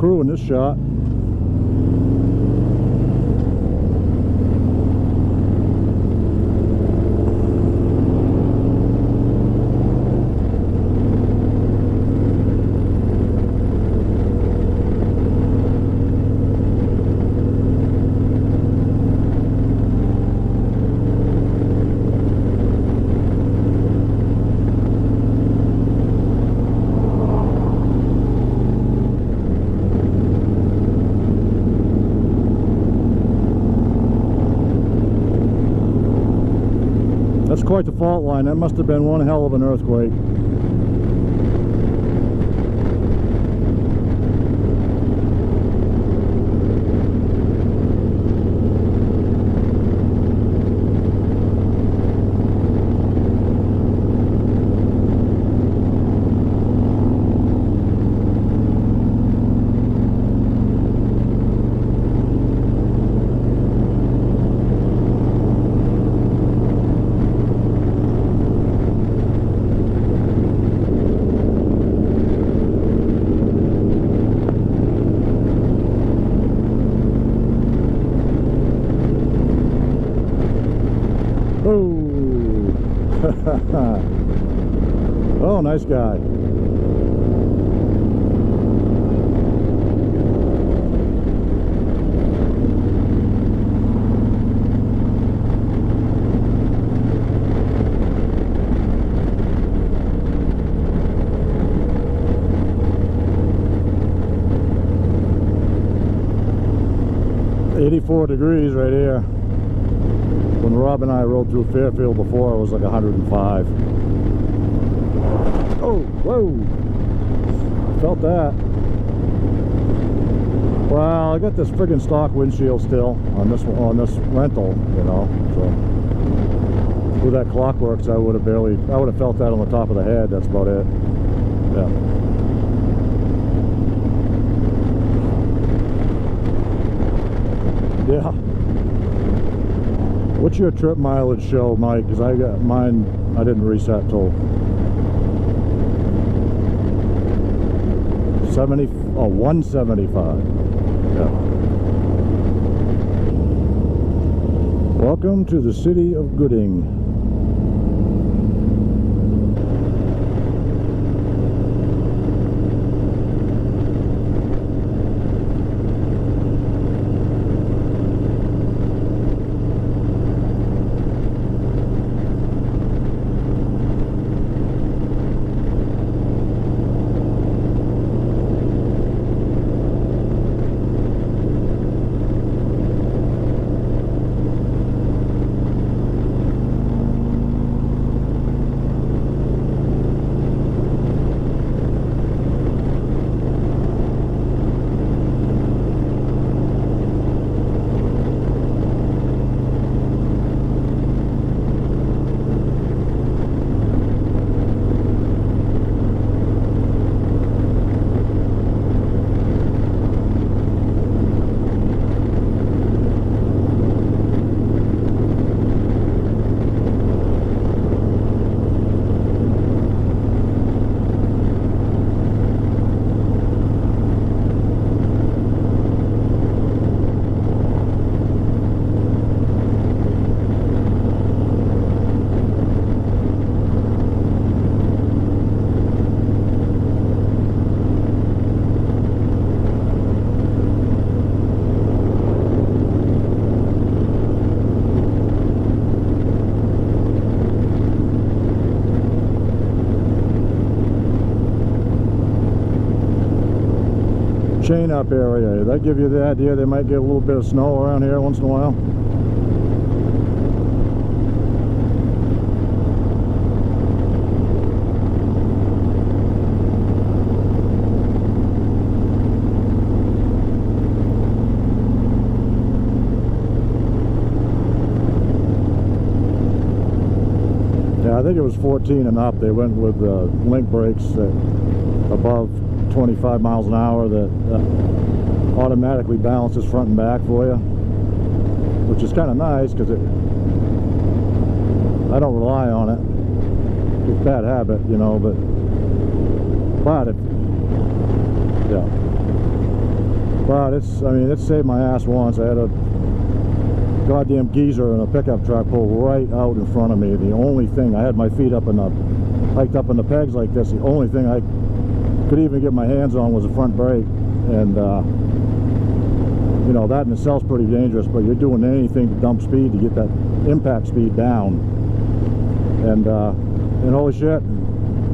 crew in this shot. That's quite the fault line. That must have been one hell of an earthquake. Oh, nice guy. .84 degrees right here. When Rob and I rode through Fairfield before, it was like 105. Oh, whoa! Felt that. Well, I got this friggin' stock windshield still on this rental, you know. So with that Clockworks, I would have felt that on the top of the head. That's about it. Yeah. Yeah. What's your trip mileage show, Mike? Because I got mine, I didn't reset till 175. Yeah. Welcome to the city of Gooding. Chain up area. That give you the idea they might get a little bit of snow around here once in a while. Yeah, I think it was 14 and up. They went with link brakes above 25 miles an hour that automatically balances front and back for you, which is kind of nice because I don't rely on it. It's a bad habit, you know, but if, yeah. But I mean, it saved my ass once. I had a goddamn geezer in a pickup truck pull right out in front of me. The only thing, I had my feet up in the, hiked up in the pegs like this. The only thing I could even get my hands on was the front brake. And you know, that in itself is pretty dangerous, but you're doing anything to dump speed to get that impact speed down. And holy shit,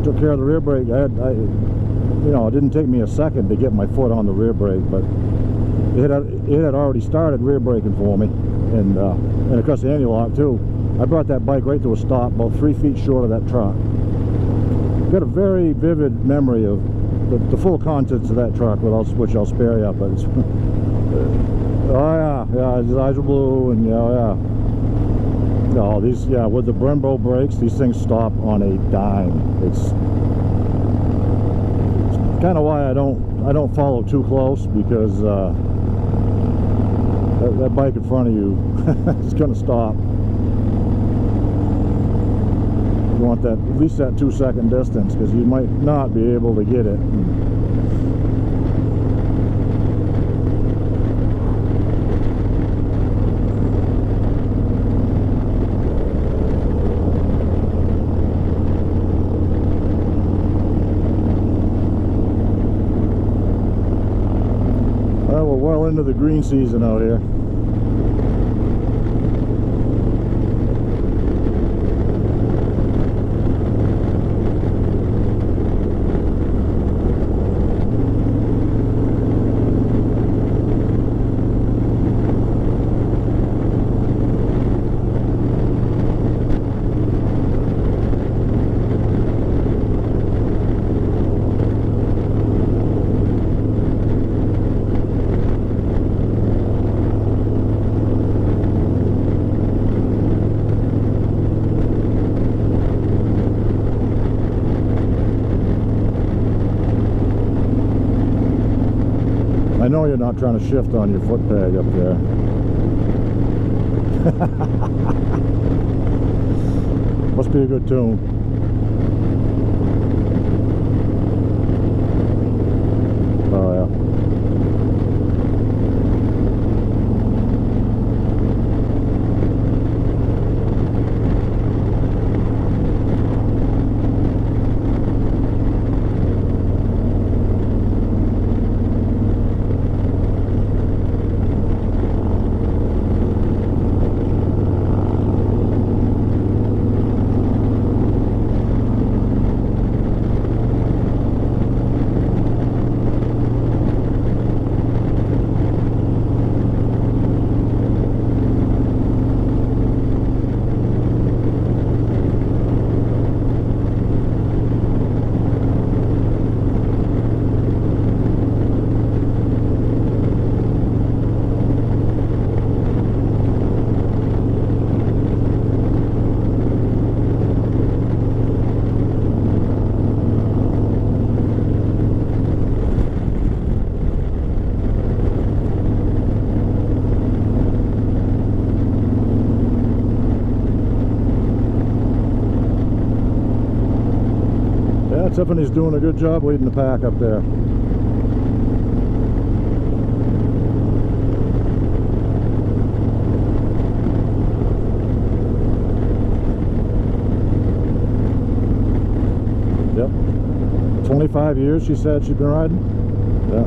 took care of the rear brake. You know, it didn't take me a second to get my foot on the rear brake, but it had already started rear braking for me. And of course the anti-lock too. I brought that bike right to a stop about 3 feet short of that truck. Got a very vivid memory of the full contents of that truck, which I'll spare you. But it's oh yeah, his eyes were blue, and yeah. No, these, yeah, with the Brembo brakes, these things stop on a dime. It's kind of why I don't follow too close, because that bike in front of you is going to stop. You want that, at least that 2-second distance, because you might not be able to get it. Well, we're well into the green season out here. I know you're not trying to shift on your foot peg up there. Must be a good tune. Oh yeah. Tiffany's doing a good job leading the pack up there. Yep. 25 years she said she'd been riding? Yeah.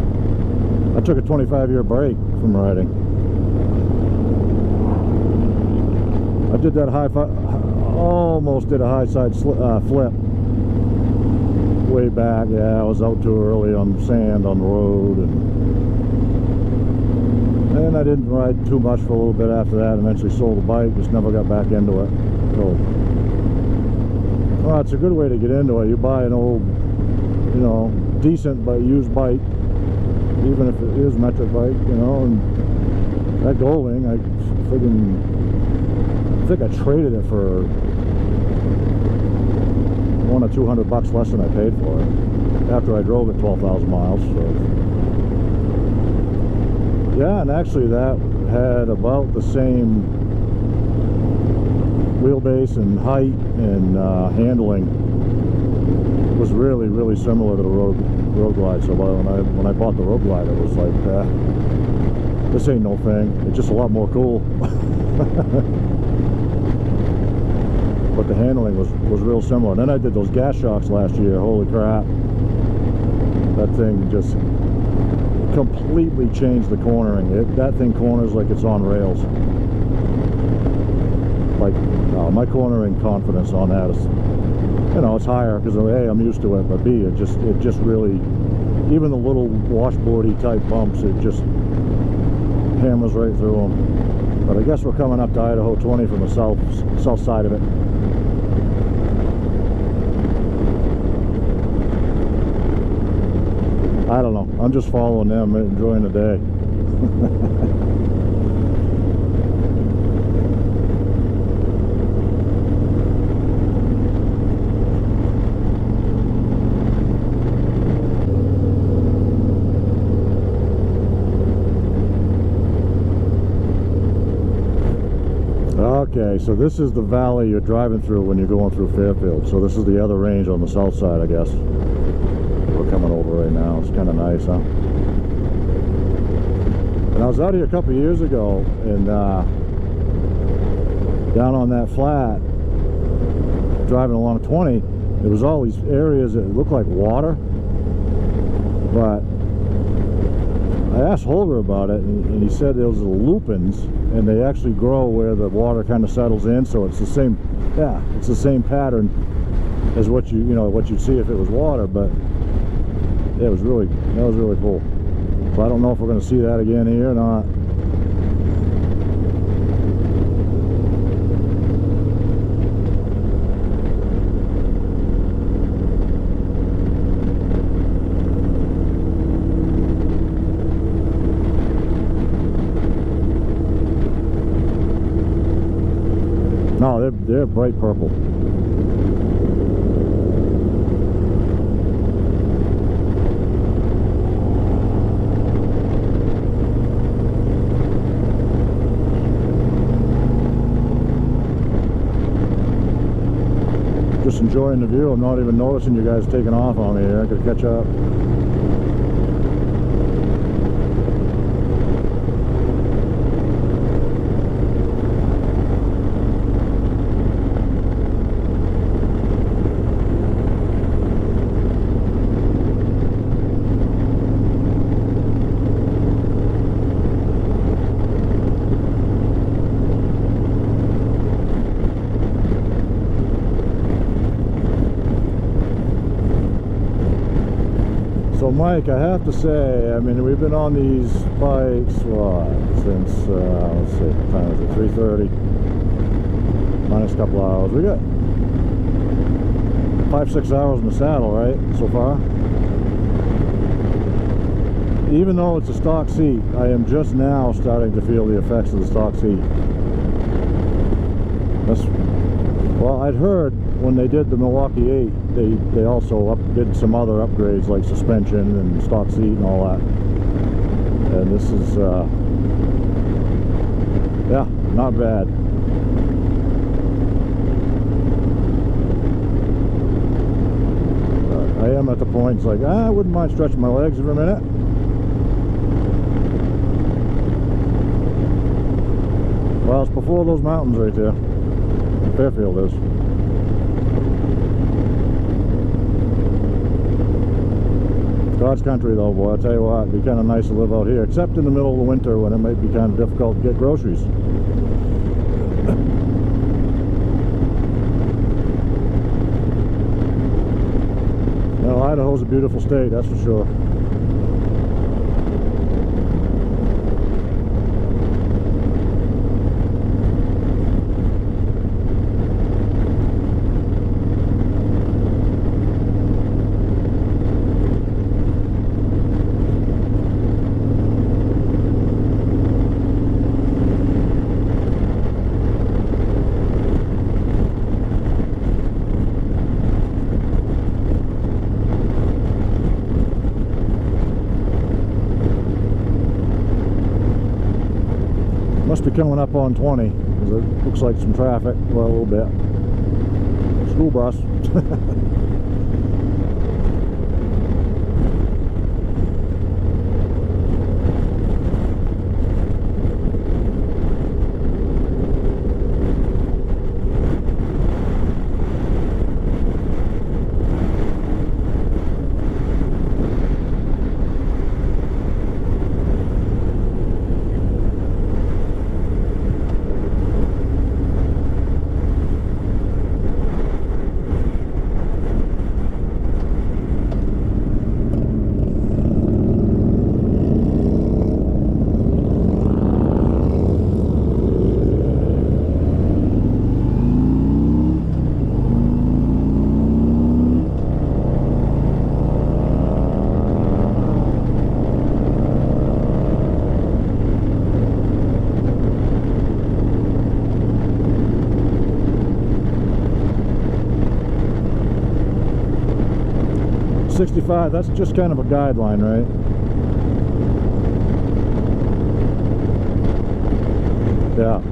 I took a 25-year break from riding. I did that almost did a high side flip way back. Yeah, I was out too early on sand on the road, and I didn't ride too much for a little bit after that. Eventually sold the bike, just never got back into it. So, well, it's a good way to get into it. You buy an old, you know, decent but used bike, even if it is a metric bike, you know. And that Golding, I think I traded it for $100 or $200 less than I paid for it after I drove it 12,000 miles. So yeah, and actually that had about the same wheelbase and height and handling was really, really similar to the road glide. So when I bought the road glide, it was like, this ain't no thing. It's just a lot more cool. But the handling was real similar. And then I did those gas shocks last year. Holy crap! That thing just completely changed the cornering. That thing corners like it's on rails. Like my cornering confidence on that is, you know, it's higher because A, I'm used to it, but B, it just really, even the little washboardy type bumps, it just hammers right through them. But I guess we're coming up to Idaho 20 from the south side of it. I don't know. I'm just following them, enjoying the day. Okay, so this is the valley you're driving through when you're going through Fairfield. So this is the other range on the south side, I guess. We're coming over right now. It's kind of nice, huh? And I was out here a couple of years ago, and down on that flat, driving along 20, there was all these areas that looked like water. But I asked Holger about it, and he said those are lupins, and they actually grow where the water kind of settles in. So it's the same, yeah, it's the same pattern as what what you'd see if it was water. But yeah, that was really cool. So I don't know if we're going to see that again here or not. No, they're bright purple. Just enjoying the view. I'm not even noticing you guys taking off on me here. I could catch up. So Mike, I have to say, I mean, we've been on these bikes, since, let's see, what time is it, 3:30, minus a couple hours. We got 5-6 hours in the saddle, right, so far? Even though it's a stock seat, I am just now starting to feel the effects of the stock seat. Well, I'd heard when they did the Milwaukee 8, they also did some other upgrades like suspension and stock seat and all that. And this is, yeah, not bad. I am at the point, it's like, I wouldn't mind stretching my legs for a minute. Well, it's before those mountains right there. Fairfield is. God's country though, boy, I'll tell you what, it'd be kind of nice to live out here, except in the middle of the winter when it might be kind of difficult to get groceries. Well, Idaho's a beautiful state, that's for sure. Must be coming up on 20 because it looks like some traffic. Well, a little bit. School bus. 65, that's just kind of a guideline, right? Yeah.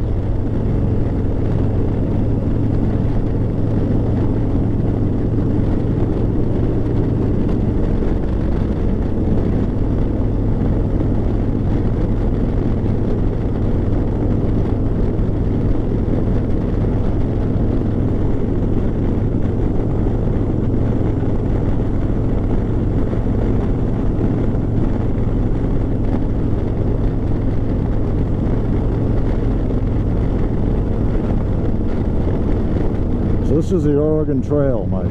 This is the Oregon Trail, Mike.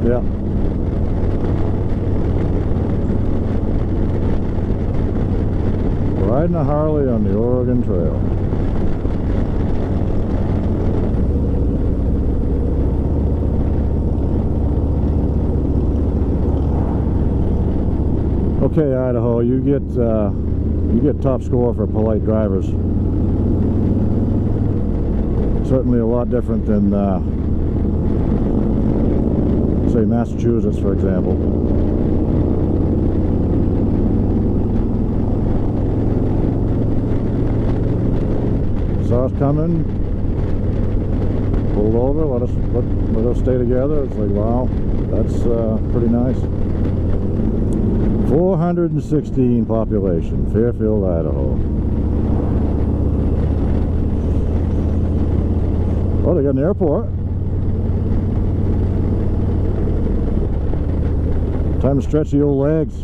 Yeah. Riding a Harley on the Oregon Trail. Okay, Idaho, you get top score for polite drivers. Certainly a lot different than, say, Massachusetts, for example. Saw us coming, pulled over, let us stay together. It's like, wow, that's pretty nice. 416 population, Fairfield, Idaho. Oh, they got an airport. Time to stretch the old legs.